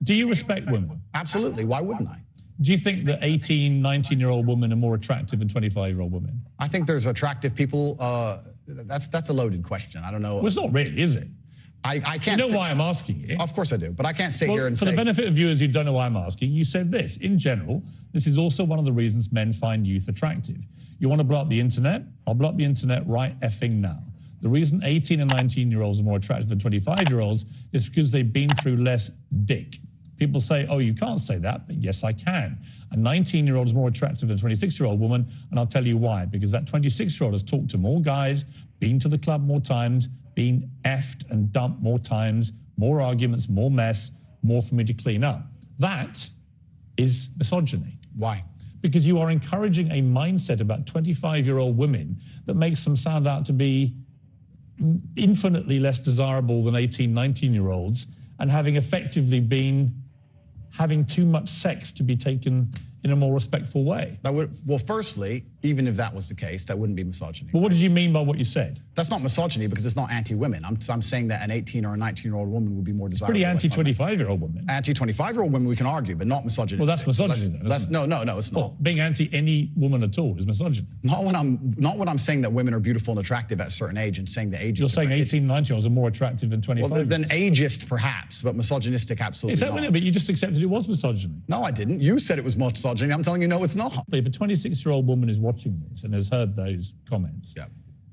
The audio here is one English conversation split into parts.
Do you respect women? Absolutely. Why wouldn't I? Do you think that 18, 19-year-old women are more attractive than 25-year-old women? I think there's attractive people. That's a loaded question. I don't know. Well, it's not really, is it? I can't. You know why I'm asking it? Of course I do, but I can't sit here and say... For the benefit of viewers who don't know why I'm asking, you said this. In general, this is also one of the reasons men find youth attractive. You want to blow up the internet? I'll blow up the internet right effing now. The reason 18 and 19-year-olds are more attractive than 25-year-olds is because they've been through less dick. People say, oh, you can't say that, but yes, I can. A 19-year-old is more attractive than a 26-year-old woman, and I'll tell you why. Because that 26-year-old has talked to more guys, been to the club more times, been effed and dumped more times, more arguments, more mess, more for me to clean up. That is misogyny. Why? Because you are encouraging a mindset about 25-year-old women that makes them sound out to be infinitely less desirable than 18, 19-year-olds, and having effectively been having too much sex to be taken in a more respectful way. Well, firstly, even if that was the case, that wouldn't be misogyny. Well, what did you mean by what you said? That's not misogyny because it's not anti-women. I'm saying that an 18 or a 19-year-old woman would be more desirable. It's pretty anti-25-year-old women. Anti-25-year-old women we can argue, but not misogyny. Well, that's misogyny then, isn't it? No, it's not. Well, being anti any woman at all is misogyny. Not when I'm saying that women are beautiful and attractive at a certain age and saying the age. You're saying 18, 19-year-olds are more attractive than 25. Well, than ageist perhaps, but misogynistic absolutely not. But you just accepted it was misogyny. No, I didn't. You said it was misogyny. I'm telling you, no, it's not. If a 26-year-old woman is watching this and has heard those comments, yeah,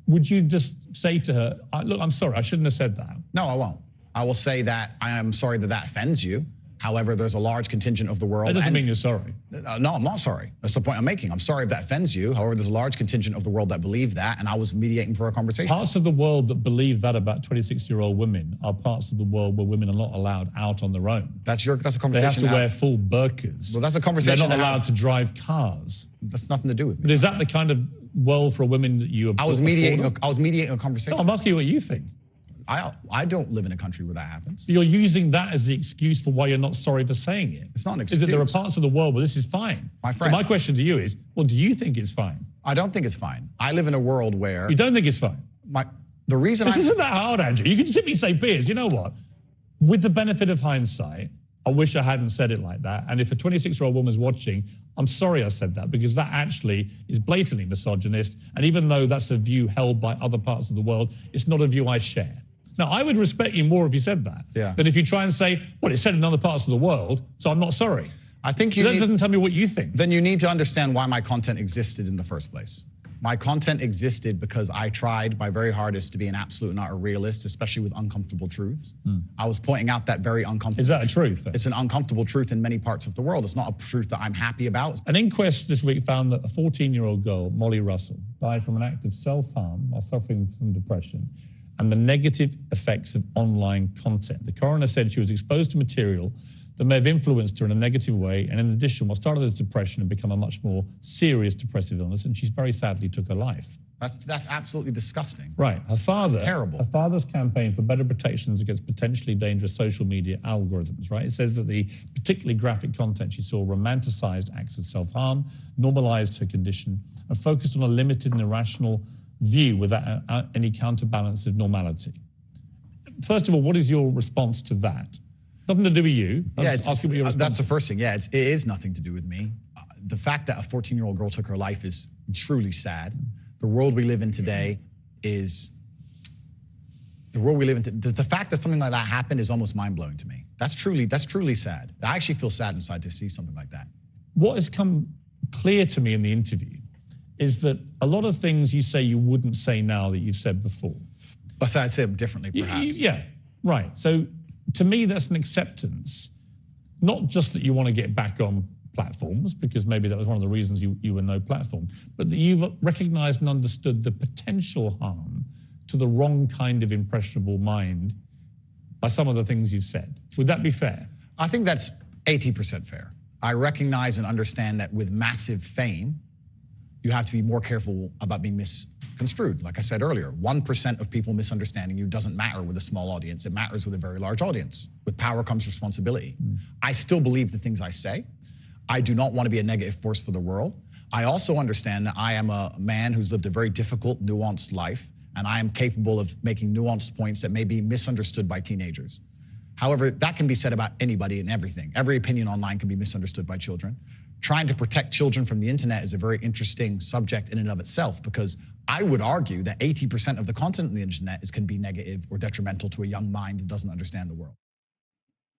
would you just say to her, look, I'm sorry, I shouldn't have said that? No, I won't. I will say that I am sorry that offends you. However, there's a large contingent of the world. That doesn't mean you're sorry. No, I'm not sorry. That's the point I'm making. I'm sorry if that offends you. However, there's a large contingent of the world that believe that, and I was mediating for a conversation. Parts of the world that believe that about 26-year-old women are parts of the world where women are not allowed out on their own. That's a conversation. They have to wear full burqas. Well, that's a conversation. They're not allowed to drive cars. That's nothing to do with me. But is that the kind of world for women that you? I was mediating a conversation. No, I'm asking you what you think. I don't live in a country where that happens. You're using that as the excuse for why you're not sorry for saying it. It's not an excuse. Is that there are parts of the world where this is fine? My friend. So my question to you is, well, do you think it's fine? I don't think it's fine. I live in a world where... You don't think it's fine? The reason This isn't that hard, Andrew. You can simply say, Piers, you know what? With the benefit of hindsight, I wish I hadn't said it like that. And if a 26-year-old woman's watching, I'm sorry I said that, because that actually is blatantly misogynist. And even though that's a view held by other parts of the world, it's not a view I share. Now, I would respect you more if you said that than if you try and say, well, it's said in other parts of the world, so I'm not sorry. I think that doesn't tell me what you think. Then you need to understand why my content existed in the first place. My content existed because I tried my very hardest to be an absolute and utter realist, especially with uncomfortable truths. I was pointing out that very uncomfortable... Is that a truth, then? It's an uncomfortable truth in many parts of the world. It's not a truth that I'm happy about. An inquest this week found that a 14-year-old girl, Molly Russell, died from an act of self-harm while suffering from depression and the negative effects of online content. The coroner said she was exposed to material that may have influenced her in a negative way, and in addition, what started as depression had become a much more serious depressive illness, and she very sadly took her life. That's absolutely disgusting. Right. Her father... That's terrible. Her father's campaign for better protections against potentially dangerous social media algorithms, right? It says that the particularly graphic content she saw romanticized acts of self-harm, normalized her condition, and focused on a limited and irrational view without any counterbalance of normality. First of all, what is your response to that? Nothing to do with you. That's the first thing. Yeah, it is nothing to do with me. The fact that a 14-year-old girl took her life is truly sad. The world we live in today is... The fact that something like that happened is almost mind-blowing to me. That's truly sad. I actually feel sad inside to see something like that. What has come clear to me in the interview is that a lot of things you say you wouldn't say now that you've said before. But I'd say them differently, perhaps. Yeah, right. So to me, that's an acceptance, not just that you want to get back on platforms, because maybe that was one of the reasons you were no platform, but that you've recognized and understood the potential harm to the wrong kind of impressionable mind by some of the things you've said. Would that be fair? I think that's 80% fair. I recognize and understand that with massive fame, you have to be more careful about being misconstrued. Like I said earlier, 1% of people misunderstanding you doesn't matter with a small audience. It matters with a very large audience. With power comes responsibility. I still believe the things I say. I do not want to be a negative force for the world. I also understand that I am a man who's lived a very difficult, nuanced life, and I am capable of making nuanced points that may be misunderstood by teenagers. However, that can be said about anybody and everything. Every opinion online can be misunderstood by children. Trying to protect children from the internet is a very interesting subject in and of itself, because I would argue that 80% of the content on the internet can be negative or detrimental to a young mind that doesn't understand the world.